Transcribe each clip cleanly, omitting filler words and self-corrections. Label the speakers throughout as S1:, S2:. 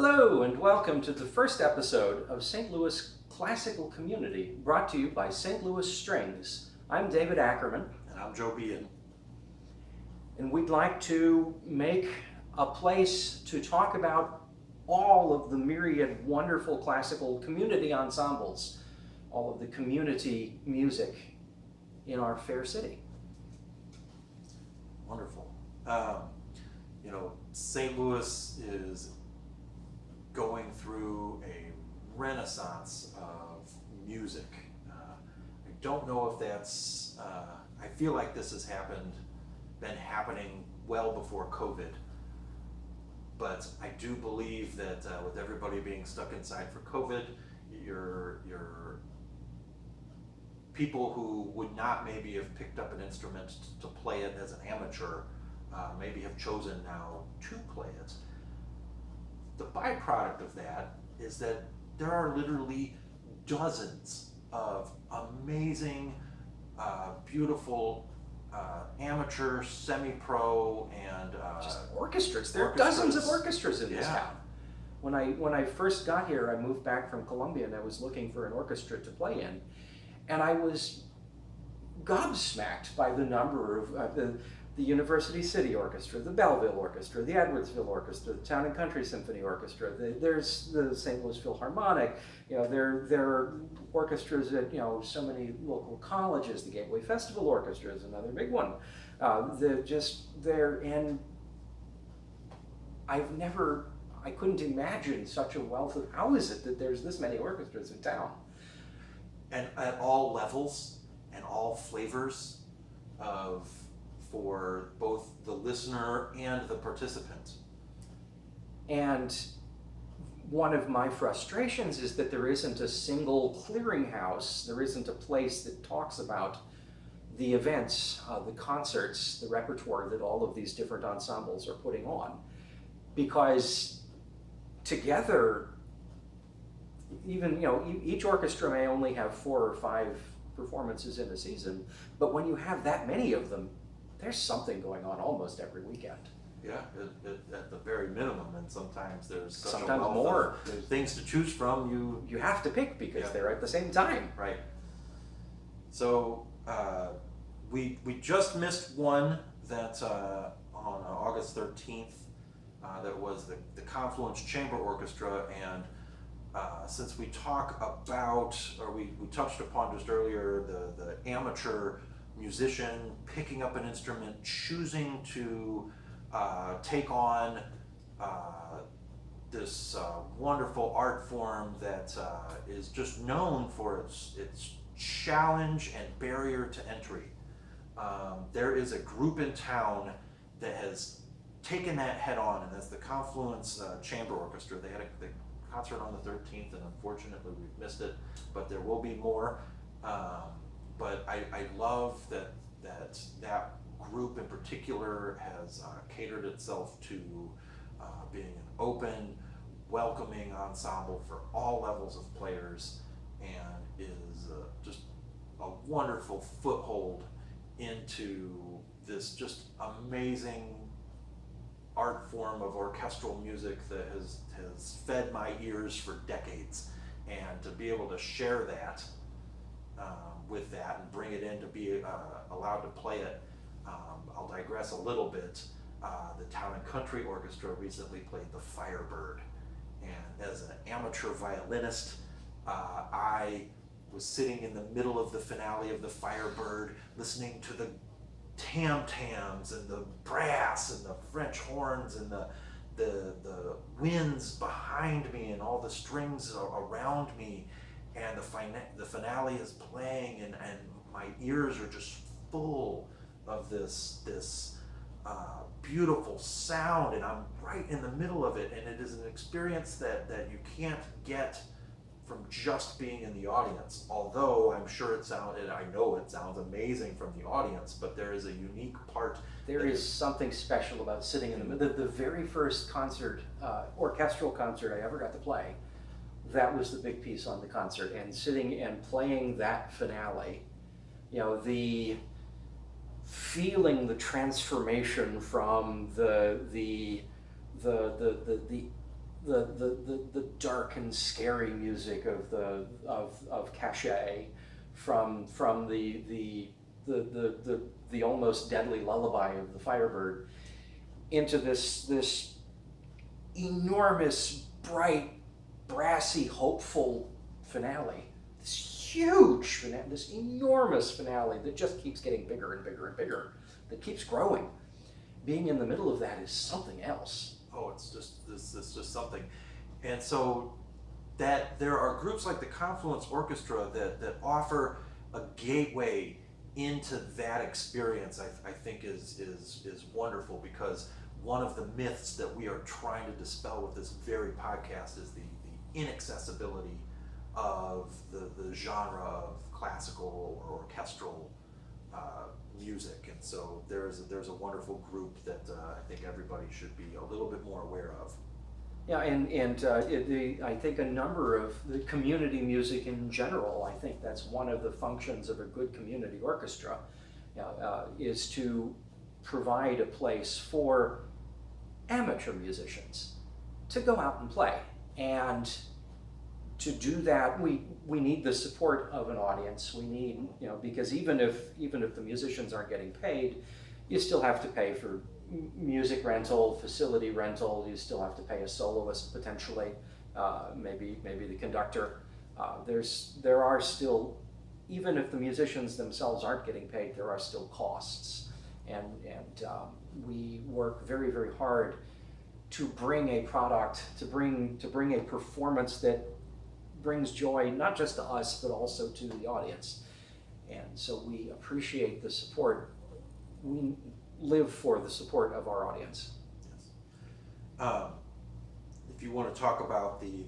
S1: Hello and welcome to the first episode of St. Louis Classical Community, brought to you by St. Louis Strings. I'm David Ackerman.
S2: And I'm Joe Bean.
S1: And we'd like to make a place to talk about all of the myriad wonderful classical community ensembles, all of the community music in our fair city.
S2: Wonderful. St. Louis is going through a renaissance of music. I don't know if that's, I feel like this has been happening well before COVID. But I do believe that with everybody being stuck inside for COVID, your people who would not maybe have picked up an instrument to play it as an amateur maybe have chosen now to play it. The byproduct of that is that there are literally dozens of amazing, beautiful amateur, semi-pro, and
S1: just orchestras. There are dozens of orchestras in this town. When I first got here, I moved back from Columbia and I was looking for an orchestra to play in, and I was gobsmacked by the number of the University City Orchestra, the Belleville Orchestra, the Edwardsville Orchestra, the Town and Country Symphony Orchestra. There's the St. Louis Philharmonic. There are orchestras at so many local colleges. The Gateway Festival Orchestra is another big one. And I couldn't imagine such a wealth of. How is it that there's this many orchestras in town?
S2: And at all levels and all flavors for both the listener and the participant.
S1: And one of my frustrations is that there isn't a single clearinghouse, there isn't a place that talks about the events, the concerts, the repertoire that all of these different ensembles are putting on. Because together, even, each orchestra may only have 4 or 5 performances in a season, but when you have that many of them, there's something going on almost every weekend.
S2: Yeah, at the very minimum, and sometimes there's such
S1: sometimes
S2: a wealth
S1: more
S2: of things to choose from.
S1: You have to pick because they're at the same time.
S2: Right. So we just missed one that on August 13th. That was the Confluence Chamber Orchestra, and since we talk about, or we touched upon just earlier, the amateur musician picking up an instrument, choosing to take on this wonderful art form that is just known for its challenge and barrier to entry. There is a group in town that has taken that head on, and that's the Confluence Chamber Orchestra. They had the concert on the 13th, and unfortunately we've missed it, but there will be more. But I love that group in particular has catered itself to being an open, welcoming ensemble for all levels of players, and is just a wonderful foothold into this just amazing art form of orchestral music that has fed my ears for decades. And to be able to share that with that and bring it in to be allowed to play it. I'll digress a little bit. The Town and Country Orchestra recently played the Firebird, and as an amateur violinist, I was sitting in the middle of the finale of the Firebird, listening to the tam-tams and the brass and the French horns and the winds behind me and all the strings around me, and the finale is playing, and my ears are just full of this beautiful sound, and I'm right in the middle of it, and it is an experience that you can't get from just being in the audience. Although I'm sure I know it sounds amazing from the audience, but there is a unique part.
S1: There is something special about sitting in the middle. The very first concert, orchestral concert I ever got to play, that was the big piece on the concert, and sitting and playing that finale, the feeling the transformation from the the dark and scary music of of cachet, from the almost deadly lullaby of the Firebird, into this enormous, bright, brassy, hopeful finale. This huge finale, this enormous finale that just keeps getting bigger and bigger and bigger, that keeps growing. Being in the middle of that is something else.
S2: Oh, it's just something. And so that there are groups like the Confluence Orchestra that offer a gateway into that experience, I think is wonderful, because one of the myths that we are trying to dispel with this very podcast is the inaccessibility of the genre of classical or orchestral music. And so there's a wonderful group that I think everybody should be a little bit more aware of.
S1: Yeah, I think a number of the community music in general, I think that's one of the functions of a good community orchestra, is to provide a place for amateur musicians to go out and play. And to do that, we need the support of an audience. We need, because even if the musicians aren't getting paid, you still have to pay for music rental, facility rental. You still have to pay a soloist potentially, maybe the conductor. There are still, even if the musicians themselves aren't getting paid, there are still costs, and we work very, very hard to bring a product, to bring a performance that brings joy not just to us but also to the audience. And so we appreciate the support. We live for the support of our audience.
S2: Yes. If you want to talk about the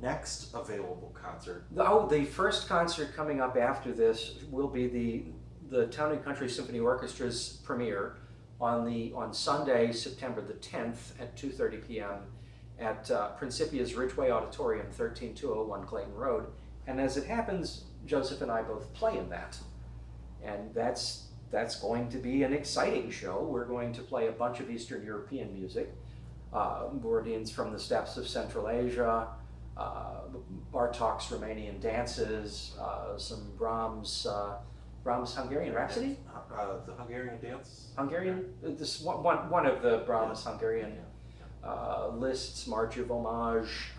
S2: next available concert.
S1: The first concert coming up after this will be the Town and Country Symphony Orchestra's premiere on Sunday, September the 10th at 2:30 p.m. at Principia's Ridgeway Auditorium, 13201 Clayton Road. And as it happens, Joseph and I both play in that. And that's going to be an exciting show. We're going to play a bunch of Eastern European music, Bourdians from the steppes of Central Asia, Bartok's Romanian dances, some Brahms Hungarian Rhapsody?
S2: The Hungarian dance?
S1: Hungarian? This one of the Brahms Hungarian lists, March of Homage,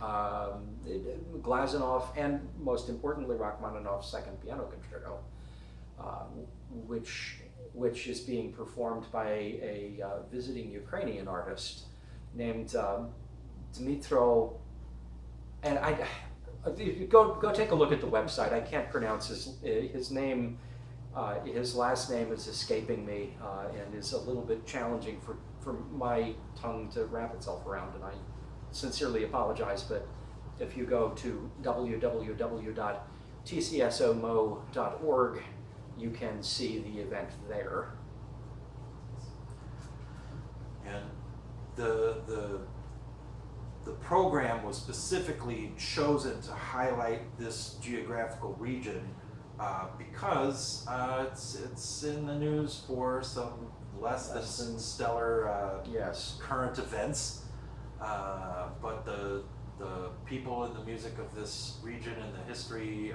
S1: Glazunov, and most importantly Rachmaninov's Second Piano Concerto, which is being performed by a visiting Ukrainian artist named Dmitro, and go take a look at the website. I can't pronounce his name. His last name is escaping me, and is a little bit challenging for my tongue to wrap itself around, and I sincerely apologize. But if you go to www.tcsomo.org, you can see the event there.
S2: And the program was specifically chosen to highlight this geographical region because it's in the news for some less than stellar current events, but the people in the music of this region and the history,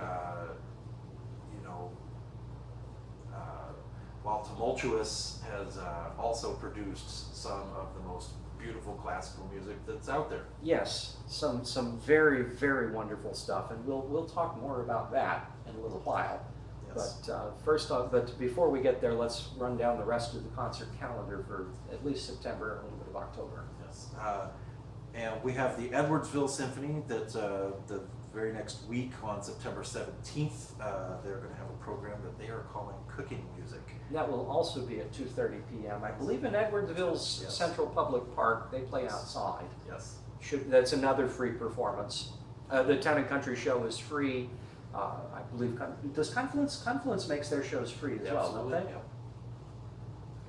S2: while tumultuous, has also produced some of the most beautiful classical music that's out there.
S1: Yes, some very, very wonderful stuff, and we'll talk more about that in a little while. Yes. But first off, before we get there, let's run down the rest of the concert calendar for at least September and a little bit of October.
S2: Yes, and we have the Edwardsville Symphony that the very next week on September 17th, they're going to have a program that they are calling Cooking Music.
S1: That will also be at 2:30 p.m. I believe in Edwardsville's Central Public Park, they play outside.
S2: Yes.
S1: That's another free performance. The Town and Country show is free. I believe, does Confluence makes their shows free as well, don't they?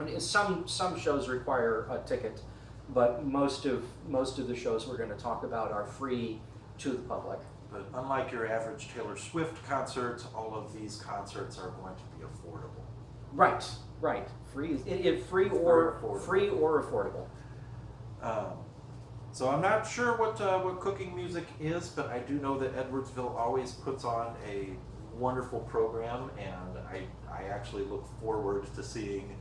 S1: Yeah. And some shows require a ticket, but most of the shows we're going to talk about are free to the public.
S2: But unlike your average Taylor Swift concert, all of these concerts are going to be affordable.
S1: Right. Free or affordable.
S2: So I'm not sure what cooking music is, but I do know that Edwardsville always puts on a wonderful program, and I actually look forward to seeing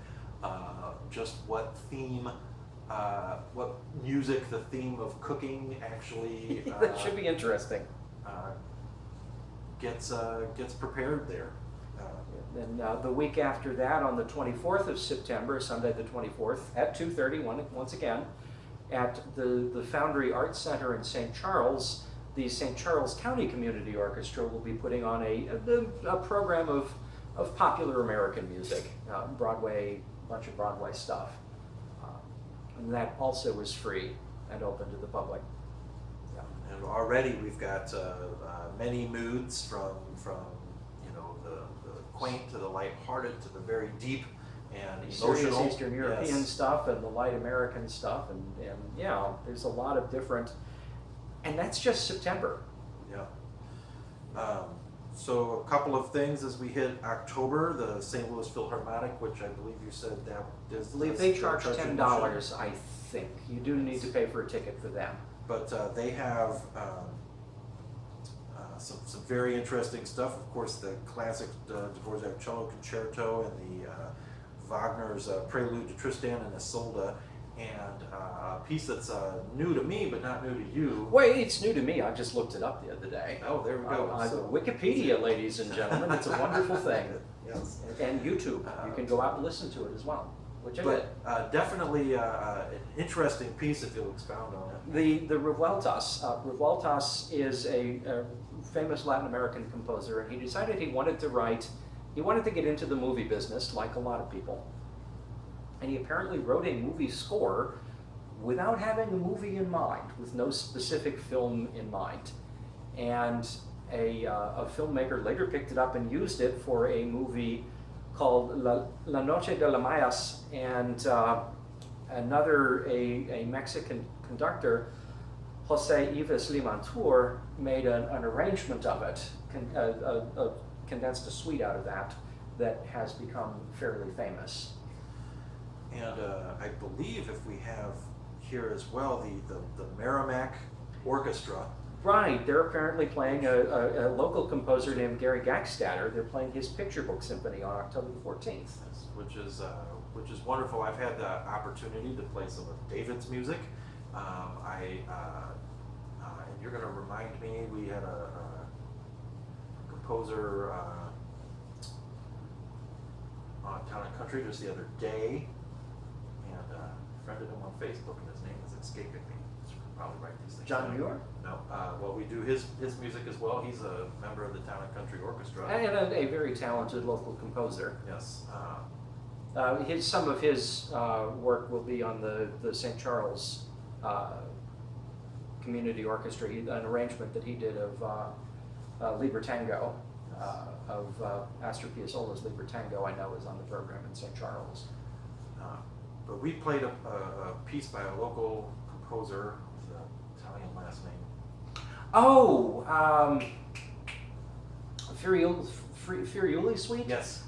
S2: just what theme, what music the theme of cooking actually
S1: That should be interesting.
S2: gets prepared there.
S1: Then the week after that, on the 24th of September, Sunday the 24th, at 2:30, once again, at the Foundry Arts Center in St. Charles, the St. Charles County Community Orchestra will be putting on a program of popular American music, Broadway, a bunch of Broadway stuff. And that also is free and open to the public. Yeah.
S2: And already we've got many moods from you know the quaint to the lighthearted to the very deep and emotional.
S1: Serious Eastern European
S2: Yes.
S1: stuff and the light American stuff, and yeah, there's a lot of different, and that's just September.
S2: Yeah. So a couple of things as we hit October, the St. Louis Philharmonic, which I believe you said that is.
S1: I believe they charge $10, I think. You do need to pay for a ticket for them.
S2: But they have some very interesting stuff. Of course, the classic Dvorak cello concerto and the Wagner's Prelude to Tristan and Isolde, and a piece that's new to me but not new to you.
S1: Wait, it's new to me. I just looked it up the other day.
S2: Oh, there we go.
S1: Wikipedia, ladies and gentlemen. It's a wonderful thing.
S2: Yes.
S1: And YouTube. You can go out and listen to it as well, which I did.
S2: But definitely an interesting piece if you'll expound on it.
S1: The Revueltas. Revueltas is a famous Latin American composer, and he decided he wanted to get into the movie business, like a lot of people. And he apparently wrote a movie score without having a movie in mind, with no specific film in mind. And a filmmaker later picked it up and used it for a movie called La Noche de las Mayas, and a Mexican conductor, Jose Yves Limantour, made an arrangement of it, condensed a suite out of that has become fairly famous.
S2: And I believe if we have here as well the Merrimack Orchestra.
S1: Right, they're apparently playing a local composer named Gary Gackstatter. They're playing his Picture Book Symphony on October the 14th.
S2: Which is wonderful. I've had the opportunity to play some of David's music. And you're going to remind me, we had a composer on Town and Country just the other day, and friended him on Facebook, and his name is escaping me. Should probably write these things
S1: John
S2: down.
S1: Muir?
S2: No. Well, we do his music as well. He's a member of the Town and Country Orchestra.
S1: And a very talented local composer.
S2: Yes.
S1: Some of his work will be on the St. Charles Community Orchestra, an arrangement that he did of Liber Tango, of Astor Piazzolla's Liber Tango, I know is on the program in St. Charles.
S2: But we played a piece by a local composer with an Italian last name.
S1: Oh, Furiuli Suite?
S2: Yes.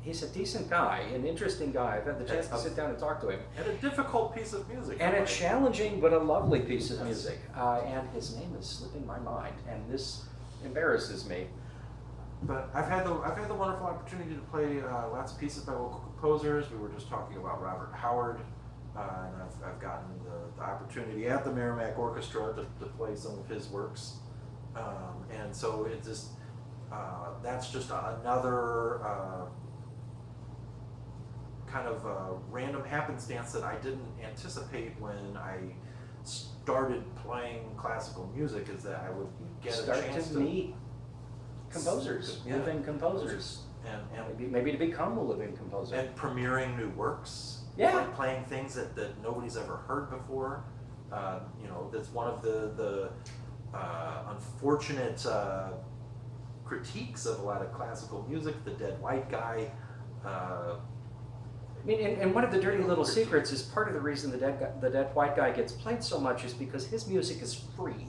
S1: He's a decent guy, an interesting guy. I've had the chance to sit down and talk to him.
S2: And a difficult piece of music.
S1: And a
S2: right?
S1: challenging but a lovely piece of
S2: Yes.
S1: music. And his name is slipping my mind, and this embarrasses me.
S2: But I've had the wonderful opportunity to play lots of pieces by local composers. We were just talking about Robert Howard, and I've gotten the opportunity at the Merrimack Orchestra to play some of his works. And so it just that's just another kind of random happenstance that I didn't anticipate when I started playing classical music, is that I would get a chance to
S1: meet composers,
S2: Yeah.
S1: living composers,
S2: and
S1: maybe to become a living composer.
S2: and premiering new works.
S1: Yeah.
S2: Playing things that nobody's ever heard before. That's one of the unfortunate critiques of a lot of classical music. The dead white guy.
S1: And one of the dirty little secrets is part of the reason the dead white guy gets played so much is because his music is free.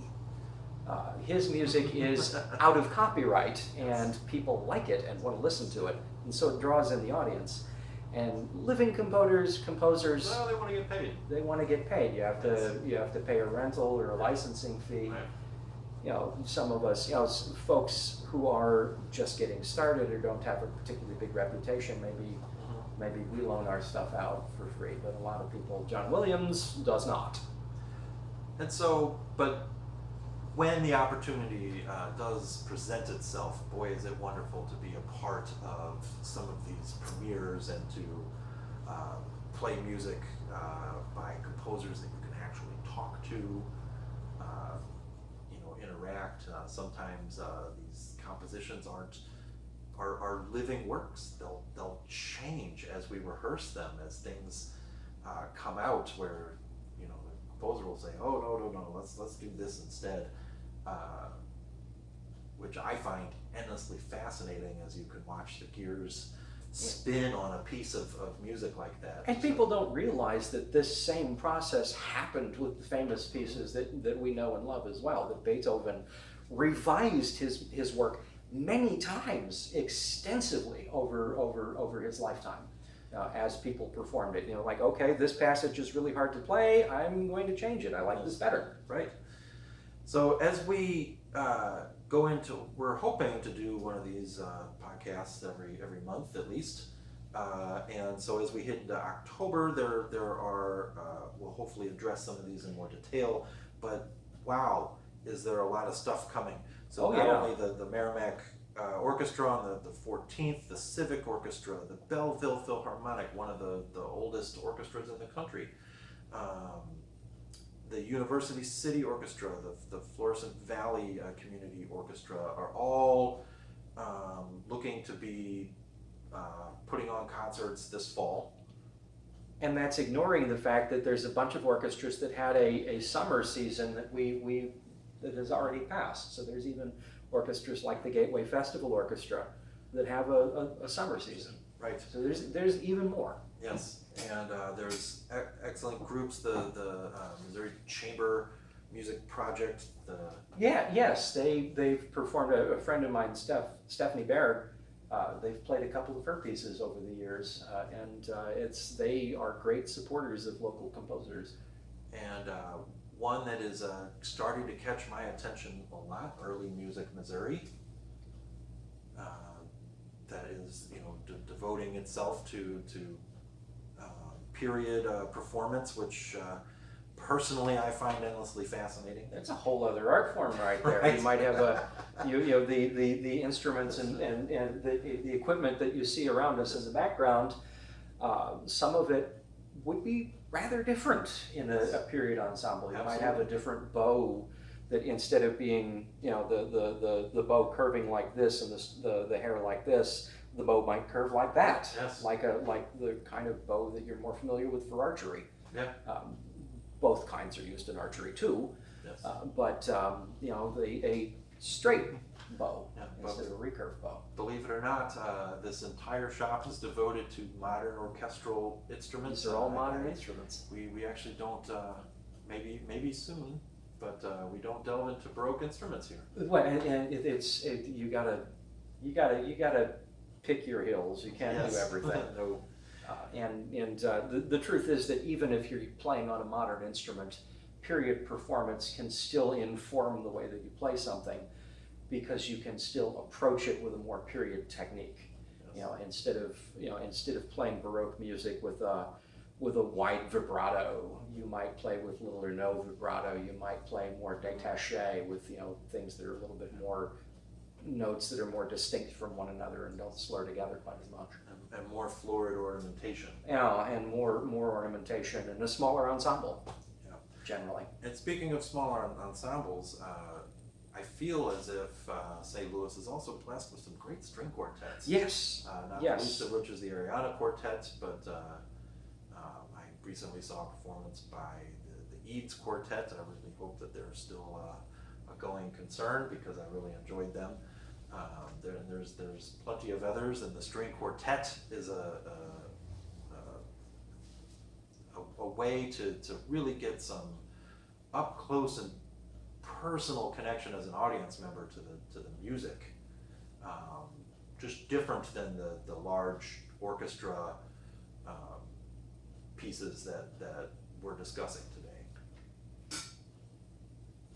S1: His music is out of copyright, and people like it and want to listen to it, and so it draws in the audience. And living composers,
S2: Well, they want to get paid.
S1: they want to get paid. You have to pay a rental or a licensing fee.
S2: Right.
S1: You know, some of us, you know, folks who are just getting started or don't have a particularly big reputation, maybe we loan our stuff out for free, but a lot of people, John Williams does not.
S2: And so, but when the opportunity does present itself, boy, is it wonderful to be a part of some of these premieres and to play music by composers that you can actually talk to, interact. Sometimes these compositions are living works. They'll change as we rehearse them, as things come out. Where the composer will say, "Oh no, let's do this instead," which I find endlessly fascinating as you can watch the gears spin on a piece of music like that.
S1: And people don't realize that this same process happened with the famous pieces that we know and love as well, that Beethoven revised his work many times extensively over his lifetime as people performed it. Like, okay, this passage is really hard to play, I'm going to change it, I like this better.
S2: Right. So as we we're hoping to do one of these podcasts every month at least, and so as we hit into October, there are we'll hopefully address some of these in more detail. But wow, is there a lot of stuff coming? So not only the Merrimack Orchestra on the 14th, the Civic Orchestra, the Belleville Philharmonic, one of the oldest orchestras in the country. The University City Orchestra, the Florissant Valley Community Orchestra are all looking to be putting on concerts this fall.
S1: And that's ignoring the fact that there's a bunch of orchestras that had a summer season that has already passed. So there's even orchestras like the Gateway Festival Orchestra that have a summer season.
S2: Right.
S1: So there's even more.
S2: Yes, and there's excellent groups. The Missouri Chamber Music Project.
S1: They've performed. A friend of mine, Stephanie Baird, they've played a couple of her pieces over the years, and they are great supporters of local composers.
S2: And one that is starting to catch my attention a lot, Early Music Missouri. That is, devoting itself to period performance, which personally I find endlessly fascinating.
S1: That's a whole other art form right there.
S2: Right.
S1: You might have the instruments and the equipment that you see around us in the background. Some of it would be rather different in a period ensemble. You might have a different bow that instead of being the bow curving like this and the hair like this, the bow might curve like that.
S2: Yes.
S1: Like the kind of bow that you're more familiar with for archery.
S2: Yeah.
S1: Both kinds are used in archery too.
S2: Yes.
S1: But a straight bow instead of a recurve bow.
S2: Believe it or not, this entire shop is devoted to modern orchestral instruments.
S1: These are all modern instruments.
S2: We actually don't. Maybe soon, but we don't delve into Baroque instruments here.
S1: Well, and you gotta pick your hills. You can't do everything.
S2: No.
S1: The truth is that even if you're playing on a modern instrument, period performance can still inform the way that you play something, because you can still approach it with a more period technique.
S2: Yes.
S1: Instead of playing Baroque music with a wide vibrato, you might play with little or no vibrato. You might play more détaché with things that are a little bit more notes that are more distinct from one another and don't slur together quite as much.
S2: And more florid ornamentation.
S1: And more ornamentation and a smaller ensemble.
S2: Yeah.
S1: Generally.
S2: And speaking of smaller ensembles, I feel as if St. Louis is also blessed with some great string quartets.
S1: Yes.
S2: Not
S1: yes.
S2: least of which is the Ariana Quartet, but I recently saw a performance by the Eads Quartet. I really hope that they're still a going concern, because I really enjoyed them. There's plenty of others, and the string quartet is a way to really get some up close and personal connection as an audience member to the music. Just different than the large orchestra pieces that we're discussing today.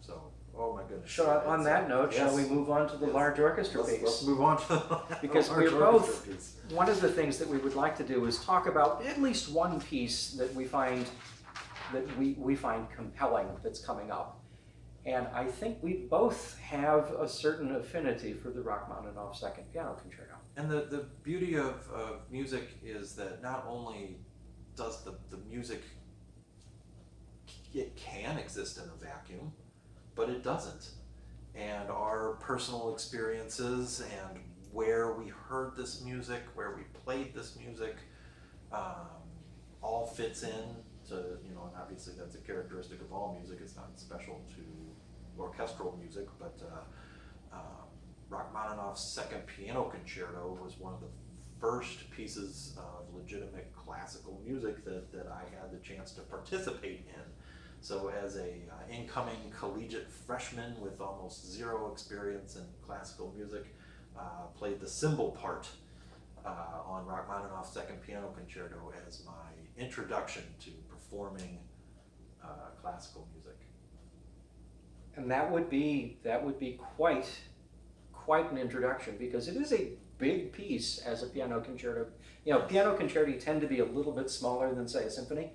S2: So, oh my goodness.
S1: So on that note, shall we move on to the large orchestra piece?
S2: Let's move on to the
S1: Because
S2: large
S1: we're
S2: orchestra
S1: both,
S2: piece.
S1: one of the things that we would like to do is talk about at least one piece that we find compelling that's coming up. And I think we both have a certain affinity for the Rachmaninov Second Piano Concerto.
S2: And the beauty of music is that not only does the music, it can exist in a vacuum, but it doesn't. And our personal experiences and where we heard this music, where we played this music, all fits in to, and obviously that's a characteristic of all music. It's not special to orchestral music, but Rachmaninoff's Second Piano Concerto was one of the first pieces of legitimate classical music that I had the chance to participate in. So as a incoming collegiate freshman with almost zero experience in classical music, played the cymbal part on Rachmaninoff's Second Piano Concerto as my introduction to performing classical music.
S1: And that would be quite an introduction, because it is a big piece as a piano concerto. Piano concerti tend to be a little bit smaller than, say, a symphony.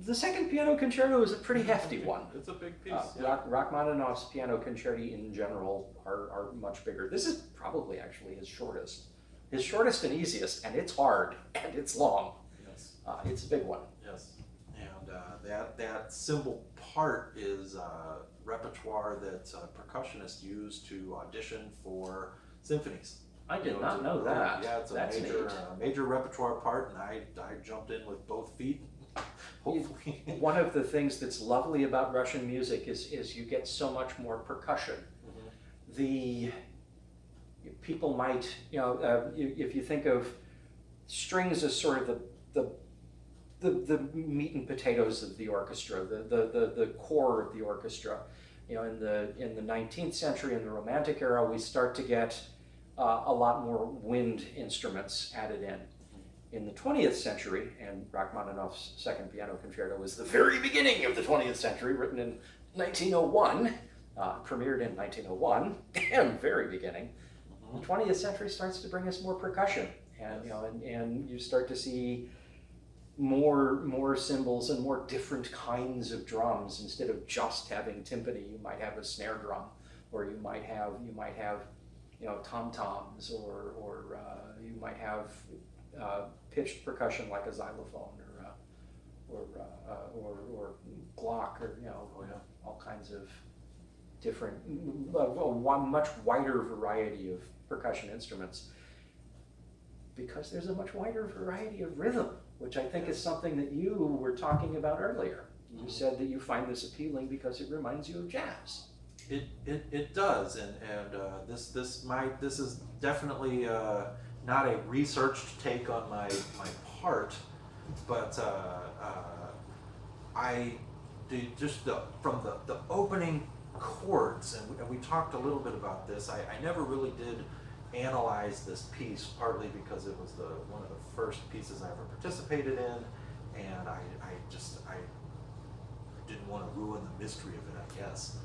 S1: The Second Piano Concerto is a pretty hefty one.
S2: It's a big piece.
S1: Rachmaninoff's piano concerti in general are much bigger. This is probably actually his shortest and easiest, and it's hard and it's long.
S2: Yes.
S1: It's a big one.
S2: Yes, and that cymbal part is repertoire that percussionists use to audition for symphonies.
S1: I did not know that.
S2: Yeah, it's
S1: That's
S2: a major repertoire part, and I jumped in with both feet. Hopefully.
S1: One of the things that's lovely about Russian music is you get so much more percussion. Mm-hmm. The people might, if you think of strings as sort of the meat and potatoes of the orchestra, the core of the orchestra. In the 19th century, in the Romantic era, we start to get a lot more wind instruments added in. In the 20th century, and Rachmaninoff's Second Piano Concerto was the very beginning of the 20th century, written in 1901, premiered in 1901, damn, very beginning. The 20th century starts to bring us more percussion, and and you start to see more cymbals and more different kinds of drums. Instead of just having timpani, you might have a snare drum, or you might have tom-toms, or you might have pitched percussion like a xylophone or Glock, or all kinds of different, one much wider variety of percussion instruments, because there's a much wider variety of rhythm, which I think is something that you were talking about earlier. You said that you find this appealing because it reminds you of jazz.
S2: It does, and this is definitely not a researched take on my part, but I did from the opening chords, and we talked a little bit about this. I never really did analyze this piece, partly because it was one of the first pieces I ever participated in, and I didn't want to ruin the mystery of it, I guess.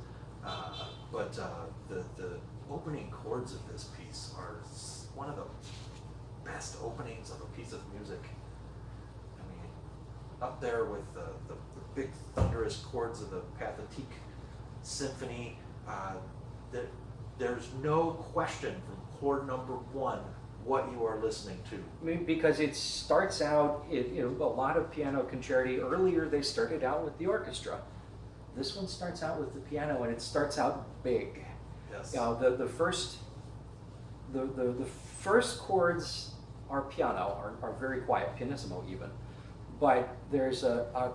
S2: But the opening chords of this piece are one of the best openings of a piece of music. I mean, up there with the big thunderous chords of the Pathétique Symphony. There's no question from chord number one what you are listening to.
S1: I mean, because it starts out, a lot of piano concerti, earlier they started out with the orchestra. This one starts out with the piano, and it starts out big.
S2: Yes.
S1: The first chords are piano, are very quiet, pianissimo even, but there's a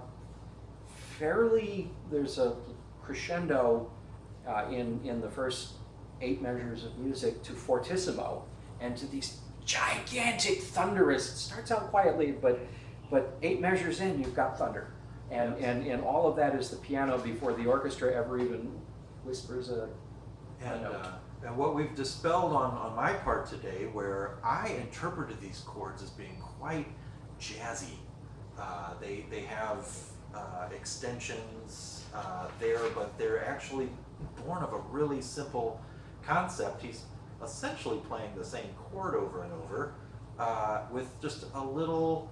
S1: crescendo in the first 8 measures of music to fortissimo, and to these gigantic thunderous. It starts out quietly, but 8 measures in, you've got thunder, and all of that is the piano before the orchestra ever even whispers a note.
S2: And what we've dispelled on my part today, where I interpreted these chords as being quite jazzy, They have extensions there, but they're actually born of a really simple concept. He's essentially playing the same chord over and over with just a little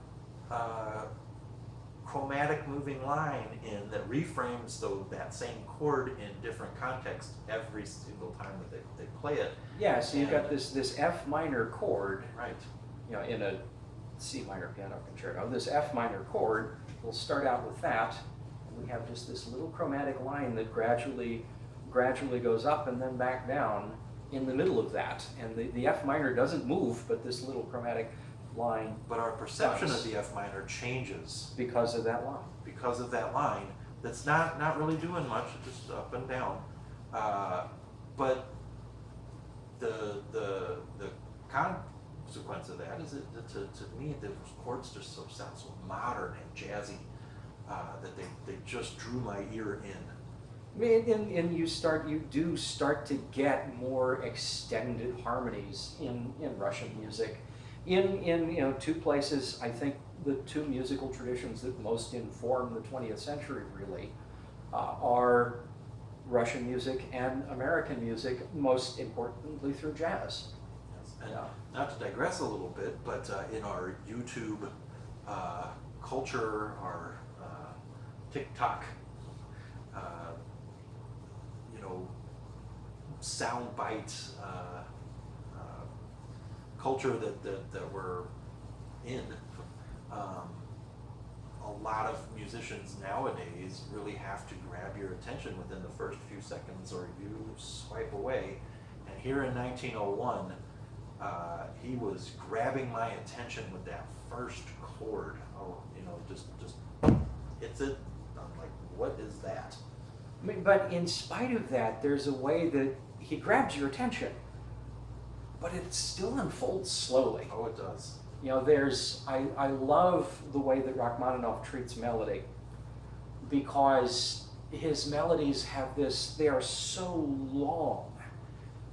S2: chromatic moving line in that reframes that same chord in different contexts every single time that they play it.
S1: Yeah, so you've got this F minor chord,
S2: Right.
S1: in a C minor piano concerto. This F minor chord, we'll start out with that, and we have just this little chromatic line that gradually goes up and then back down in the middle of that. And the F minor doesn't move, but this little chromatic line
S2: But our perception
S1: does,
S2: of the F minor changes
S1: because of that line.
S2: because of that line that's not really doing much, just up and down. But the consequence of that is that to me the chords just sound so modern and jazzy that they just drew my ear in.
S1: I mean, and you do start to get more extended harmonies in Russian music. In two places, I think the two musical traditions that most inform the 20th century really are Russian music and American music, most importantly through jazz.
S2: Yes. And
S1: Yeah.
S2: not to digress a little bit, but in our YouTube culture, our TikTok, sound bite culture that we're in, a lot of musicians nowadays really have to grab your attention within the first few seconds or you swipe away. And here in 1901, he was grabbing my attention with that first chord. Just hits it. I'm like, what is that?
S1: I mean, but in spite of that, there's a way that he grabs your attention, but it still unfolds slowly.
S2: Oh, it does.
S1: I love the way that Rachmaninov treats melody, because his melodies they are so long,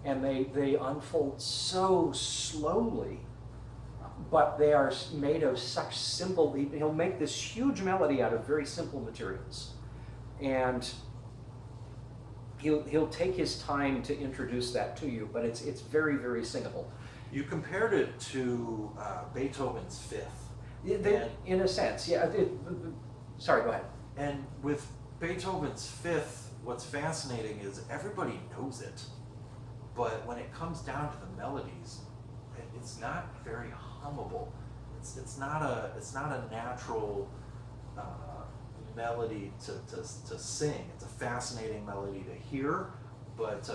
S1: and they unfold so slowly, but they are made of such simple, he'll make this huge melody out of very simple materials. And he'll take his time to introduce that to you, but it's very, very singable.
S2: You compared it to Beethoven's Fifth.
S1: In a sense, yeah. Sorry, go ahead.
S2: And with Beethoven's Fifth, what's fascinating is everybody knows it, but when it comes down to the melodies, it's not very hummable. It's not a natural melody to sing. It's a fascinating melody to hear, but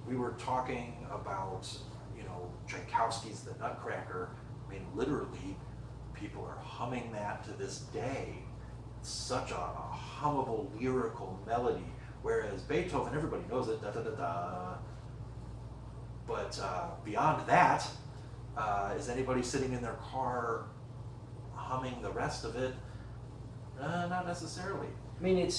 S2: we were talking about Tchaikovsky's The Nutcracker. I mean, literally, people are humming that to this day. It's such a hummable, lyrical melody, whereas Beethoven, everybody knows it, da da da da. But beyond that, is anybody sitting in their car humming the rest of it? Not necessarily.
S1: I mean, it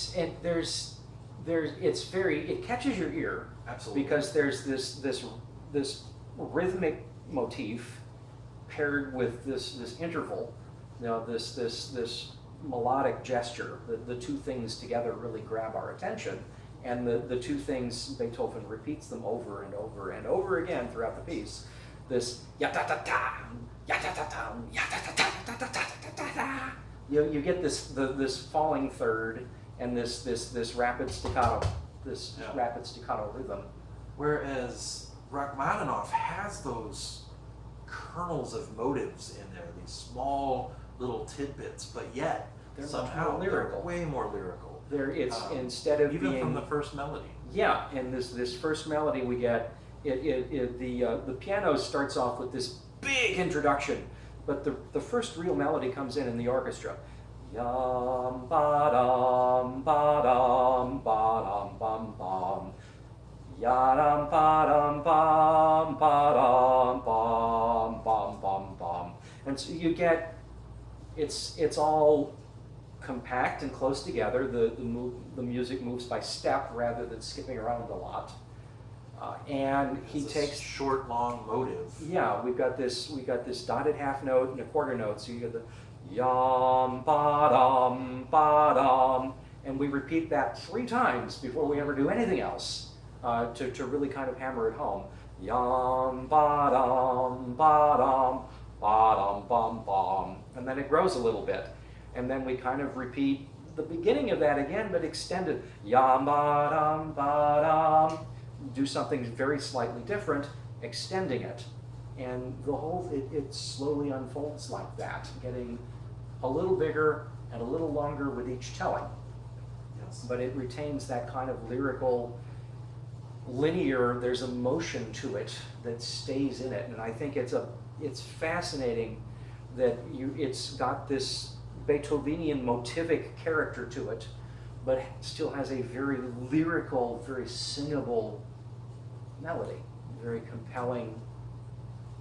S1: catches your ear.
S2: Absolutely.
S1: Because there's this rhythmic motif paired with this interval, this melodic gesture. The two things together really grab our attention, and the two things, Beethoven repeats them over and over and over again throughout the piece. This ya ta ta ta, ya ta ta ta, ya ta ta ta ta ta ta ta ta. You get this falling third and this rapid staccato, rapid staccato rhythm.
S2: Whereas Rachmaninoff has those kernels of motives in there, these small little tidbits, but yet
S1: They're
S2: somehow
S1: much more lyrical.
S2: they're way more lyrical.
S1: Instead of
S2: even
S1: being,
S2: from the first melody.
S1: Yeah, and this first melody we get, the piano starts off with this big introduction, but the first real melody comes in the orchestra. Yam ba dum bam bam. Yadam ba bam bam. And so you get, it's all compact and close together. The music moves by step rather than skipping around a lot. And he takes
S2: short, long motive.
S1: Yeah, we've got this dotted half note and a quarter note. So you get Yam ba dum, and we repeat that 3 times before we ever do anything else to really kind of hammer it home. Yam ba dum bum bum, and then it grows a little bit, and then we kind of repeat the beginning of that again, but extended. Yam ba dum, do something very slightly different, extending it, and the whole it slowly unfolds like that, getting a little bigger and a little longer with each telling.
S2: Yes.
S1: But it retains that kind of lyrical, linear, there's a motion to it that stays in it. And I think it's fascinating that it's got this Beethovenian motivic character to it, but still has a very lyrical, very singable melody, very compelling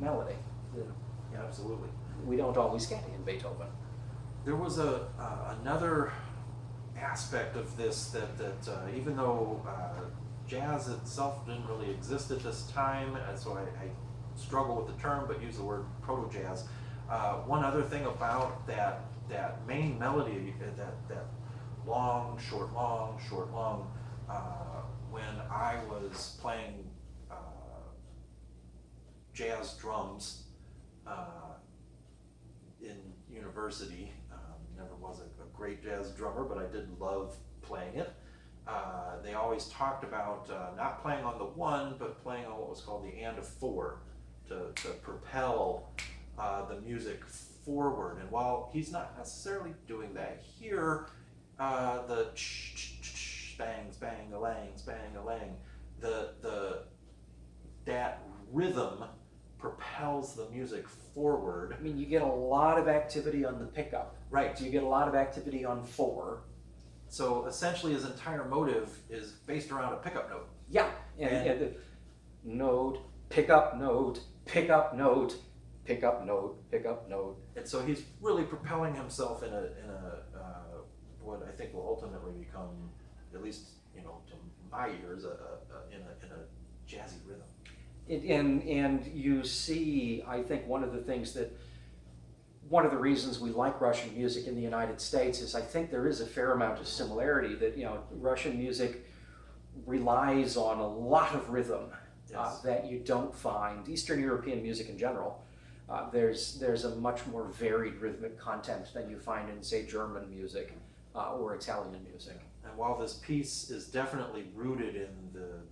S1: melody that
S2: Yeah, absolutely.
S1: we don't always get in Beethoven.
S2: There was another aspect of this that even though jazz itself didn't really exist at this time, and so I struggle with the term, but use the word proto-jazz. One other thing about that main melody, that long, short, long, short, long, when I was playing jazz drums in university. Never was a great jazz drummer, but I did love playing it. They always talked about not playing on the one, but playing on what was called the and of four to propel the music forward. And while he's not necessarily doing that here, the bangs, bang, a langs, bang, a lang, that rhythm propels the music forward.
S1: I mean, you get a lot of activity on the pickup.
S2: Right.
S1: You get a lot of activity on 4.
S2: So essentially his entire motive is based around a pickup note.
S1: Yeah, and the note, pickup note, pickup note, pickup note, pickup note.
S2: And so he's really propelling himself in a what I think will ultimately become, at least to my ears, in a jazzy rhythm.
S1: And you see, I think one of the reasons we like Russian music in the United States is I think there is a fair amount of similarity that Russian music relies on a lot of rhythm.
S2: Yes.
S1: That you don't find Eastern European music in general. There's a much more varied rhythmic content than you find in, say, German music or Italian music.
S2: And while this piece is definitely rooted in the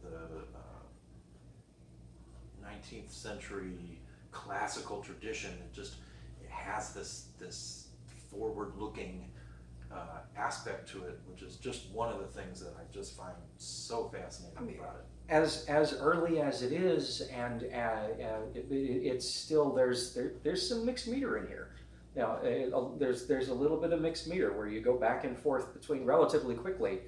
S2: 19th century classical tradition, it has this forward-looking aspect to it, which is just one of the things that I just find so fascinating about it.
S1: As early as it is, and it's still there's some mixed meter in here. There's a little bit of mixed meter where you go back and forth between relatively quickly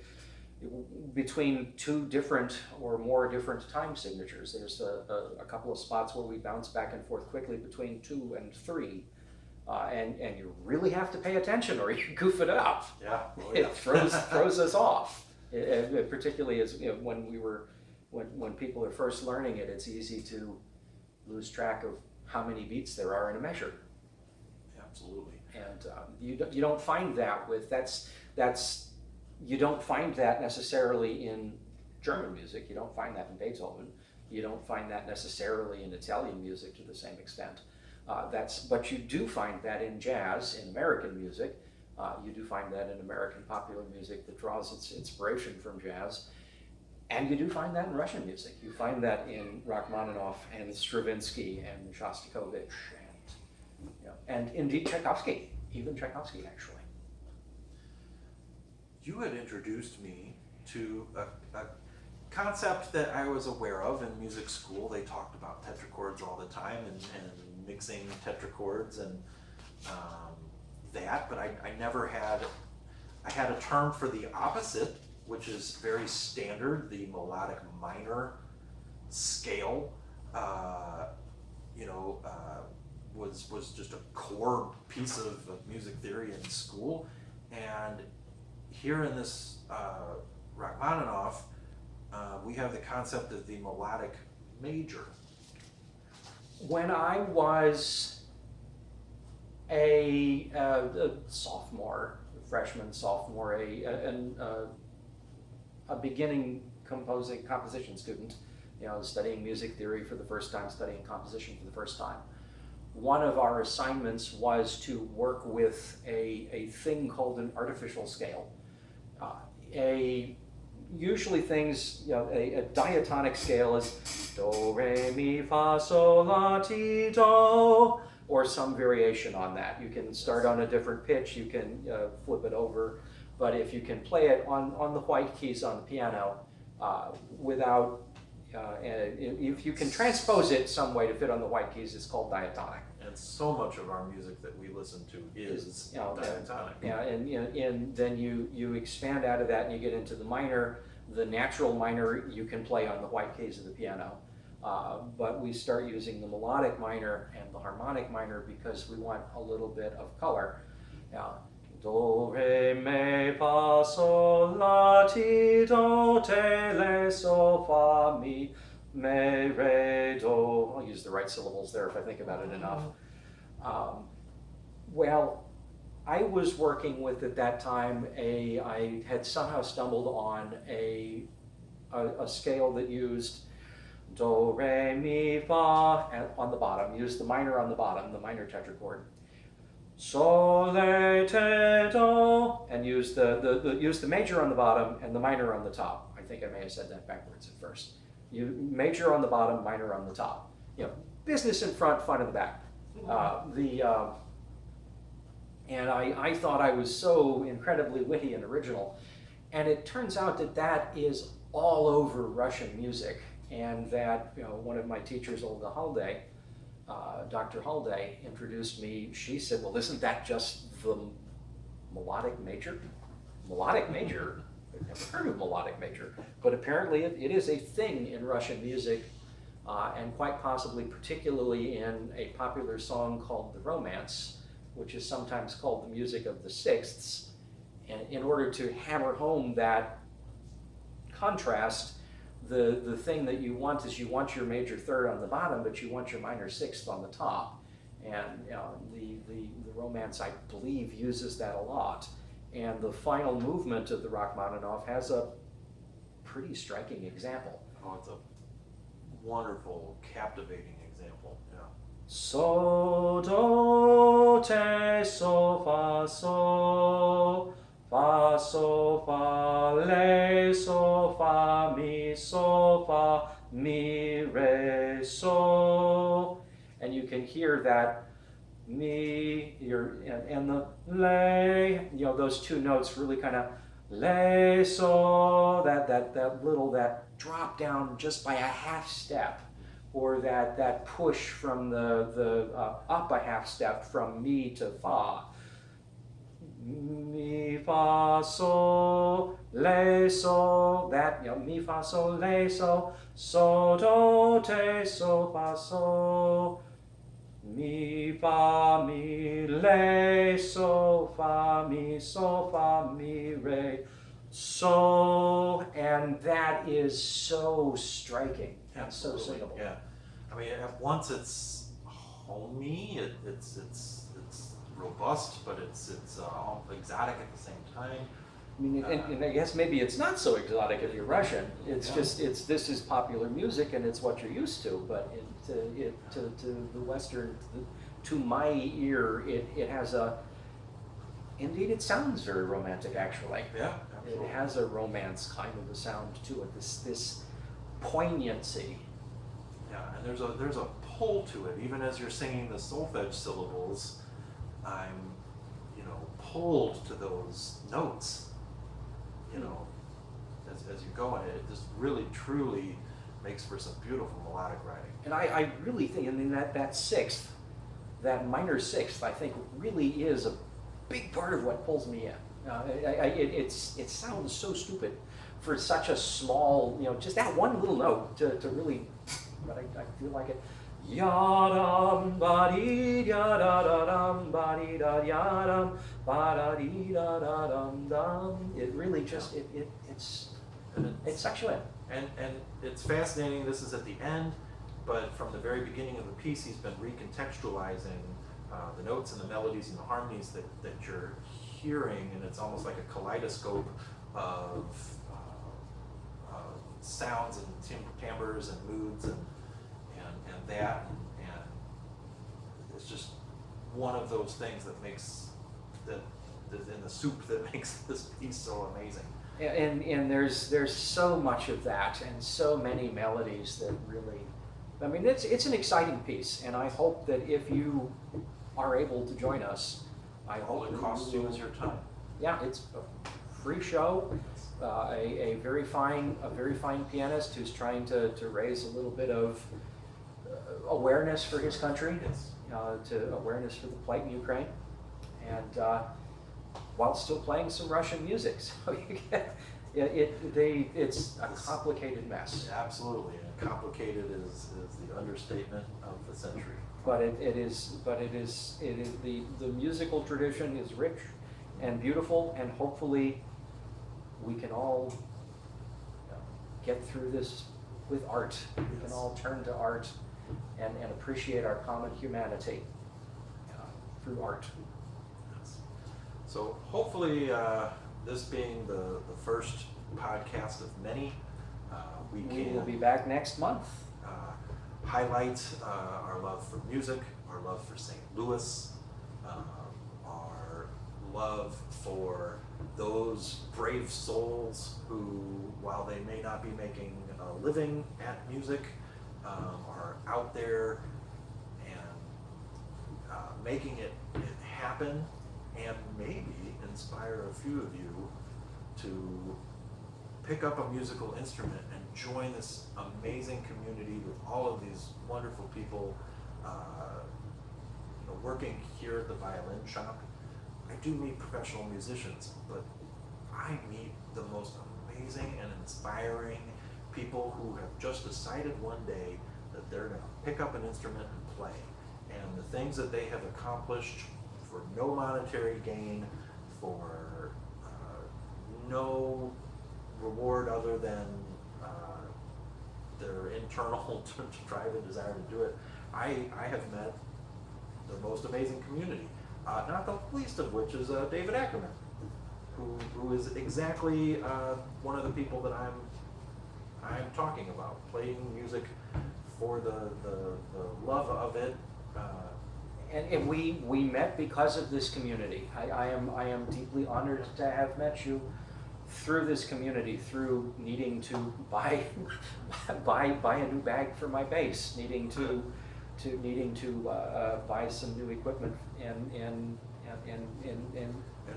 S1: between 2 different or more different time signatures. There's a couple of spots where we bounce back and forth quickly between 2 and 3. And you really have to pay attention or you goof it up.
S2: Yeah. Oh,
S1: It
S2: yeah.
S1: throws us off. Particularly as when people are first learning it, it's easy to lose track of how many beats there are in a measure.
S2: Absolutely.
S1: And you don't find that you don't find that necessarily in German music. You don't find that in Beethoven. You don't find that necessarily in Italian music to the same extent. But you do find that in jazz, in American music. You do find that in American popular music that draws its inspiration from jazz. And you do find that in Russian music. You find that in Rachmaninov and Stravinsky and Shostakovich and indeed Tchaikovsky, even Tchaikovsky actually.
S2: You had introduced me to a concept that I was aware of in music school. They talked about tetrachords all the time and mixing tetrachords and that, but I never had, I had a term for the opposite, which is very standard, the melodic minor scale, was just a core piece of music theory in school. And here in this Rachmaninoff, we have the concept of the melodic major.
S1: When I was a sophomore, freshman, sophomore, a beginning composition student, studying music theory for the first time, studying composition for the first time. One of our assignments was to work with a thing called an artificial scale. Usually things, a diatonic scale is do, re, mi, fa, sol, la, ti, do, or some variation on that. You can start on a different pitch, you can flip it over, but if you can play it on the white keys on the piano without, if you can transpose it some way to fit on the white keys, it's called diatonic.
S2: And so much of our music that we listen to is diatonic.
S1: Yeah, and then you expand out of that and you get into the minor. The natural minor you can play on the white keys of the piano. But we start using the melodic minor and the harmonic minor because we want a little bit of color. Do, re, mi, fa, sol, la, ti, do, te, le, so, fa, mi, me, re, do. I'll use the right syllables there if I think about it enough. Well, I was working with at that time I had somehow stumbled on a scale that used do, re, mi, fa on the bottom, used the minor on the bottom, the minor tetrachord. Sol, le, te, do, and used the major on the bottom and the minor on the top. I think I may have said that backwards at first. Major on the bottom, minor on the top. Business in front, fun in the back. And I thought I was so incredibly witty and original. And it turns out that is all over Russian music. And that one of my teachers, Olga Halday, Dr. Halday, introduced me. She said, well, isn't that just the melodic major? Melodic major? I've never heard of melodic major. But apparently it is a thing in Russian music, and quite possibly particularly in a popular song called The Romance, which is sometimes called the music of the sixths. And in order to hammer home that contrast, the thing that you want is you want your major third on the bottom, but you want your minor sixth on the top. And the Romance, I believe, uses that a lot. And the final movement of the Rachmaninov has a pretty striking example.
S2: Oh, it's a wonderful, captivating example. Yeah.
S1: So, do, te, so, fa, so, fa, le, so, fa, mi, re, so. And you can hear that mi, and the le, those two notes really kind of le, so, that drop down just by a half step, or that push from the up a half step from mi to fa. Mi, fa, so, le, so, that, mi, fa, so, le, so, do, te, so, fa, so, mi, fa, mi, le, so, fa, mi, re, so, and that is so striking and so singable.
S2: Yeah, I mean, at once it's homey, it's robust, but it's exotic at the same time.
S1: I mean, and I guess maybe it's not so exotic if you're Russian. It's just this is popular music and it's what you're used to. But to the Western, to my ear, it has indeed it sounds very romantic actually.
S2: Yeah, absolutely.
S1: It has a romance kind of a sound to it. This poignancy.
S2: Yeah, and there's a pull to it. Even as you're singing the solfege syllables, I'm pulled to those notes. As you go, and it just really truly makes for some beautiful melodic writing.
S1: And I really think, that sixth, that minor sixth, I think really is a big part of what pulls me in. It sounds so stupid for such a small, just that one little note to really, but I feel like it. Yadam badi yadadam badi da yadam badi da da dum dum. It really just it sucks you in.
S2: And it's fascinating. This is at the end, but from the very beginning of the piece, he's been recontextualizing the notes and the melodies and the harmonies that you're hearing, and it's almost like a kaleidoscope of sounds and timbres and moods and that, and it's just one of those things that makes that in the soup that makes this piece so amazing.
S1: And there's so much of that and so many melodies that really, I mean, it's an exciting piece, and I hope that if you are able to join us, I
S2: All
S1: hope
S2: it costs you is your time.
S1: Yeah, it's a free show. A very fine pianist who's trying to raise a little bit of awareness for his country,
S2: Yes.
S1: to awareness for the plight in Ukraine, and while still playing some Russian music. So you get, it's a complicated mess.
S2: Absolutely, and complicated is the understatement of the century.
S1: But the musical tradition is rich and beautiful, and hopefully we can all get through this with art. We can
S2: Yes.
S1: all turn to art and appreciate our common humanity through art.
S2: Yes. So hopefully, this being the first podcast of many, we
S1: We
S2: can
S1: will be back next month.
S2: highlight our love for music, our love for St. Louis, our love for those brave souls who, while they may not be making a living at music, are out there and making it happen, and maybe inspire a few of you to pick up a musical instrument and join this amazing community with all of these wonderful people working here at the violin shop. I do meet professional musicians, but I meet the most amazing and inspiring people who have just decided one day that they're going to pick up an instrument and play. And the things that they have accomplished for no monetary gain, for no reward other than their internal drive and desire to do it. I have met the most amazing community, not the least of which is David Ackerman, who is exactly one of the people that I'm talking about, playing music for the love of it.
S1: And we met because of this community. I am deeply honored to have met you through this community, through needing to buy a new bag for my bass, needing to buy some new equipment, and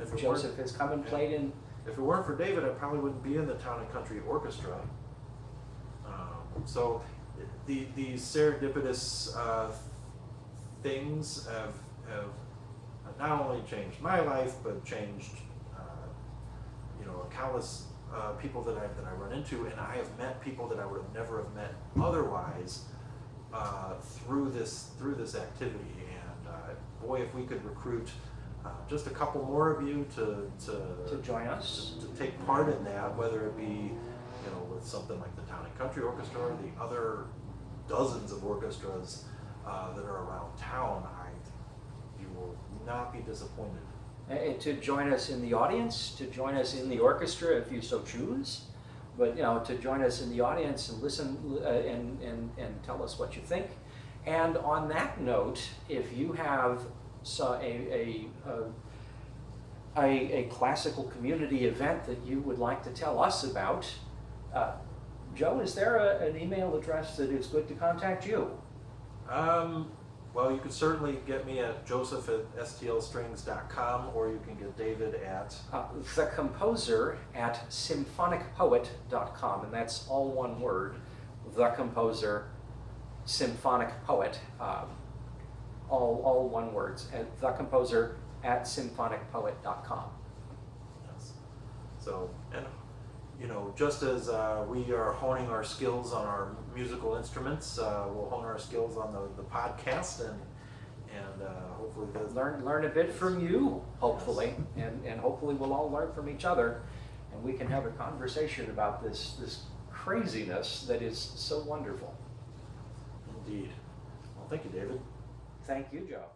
S2: if it
S1: Joseph has come and played in.
S2: If it weren't for David, I probably wouldn't be in the Town and Country Orchestra. So these serendipitous things have not only changed my life, but changed countless people that I run into, and I have met people that I would have never have met otherwise through this activity. And boy, if we could recruit just a couple more of you to
S1: join us,
S2: to take part in that, whether it be with something like the Town and Country Orchestra or the other dozens of orchestras that are around town, you will not be disappointed.
S1: To join us in the audience, to join us in the orchestra if you so choose, but to join us in the audience and listen and tell us what you think. And on that note, if you have a classical community event that you would like to tell us about, Joe, is there an email address that is good to contact you?
S2: Well, you can certainly get me at joseph@stlstrings.com, or you can get David at
S1: thecomposer@symphonicpoet.com, and that's all one word. The Composer, Symphonic Poet, all one words. At thecomposer@symphonicpoet.com.
S2: Yes. So, and just as we are honing our skills on our musical instruments, we'll hone our skills on the podcast, and hopefully
S1: learn a bit from you, hopefully, and hopefully we'll all learn from each other, and we can have a conversation about this craziness that is so wonderful.
S2: Indeed. Well, thank you, David.
S1: Thank you, Joe.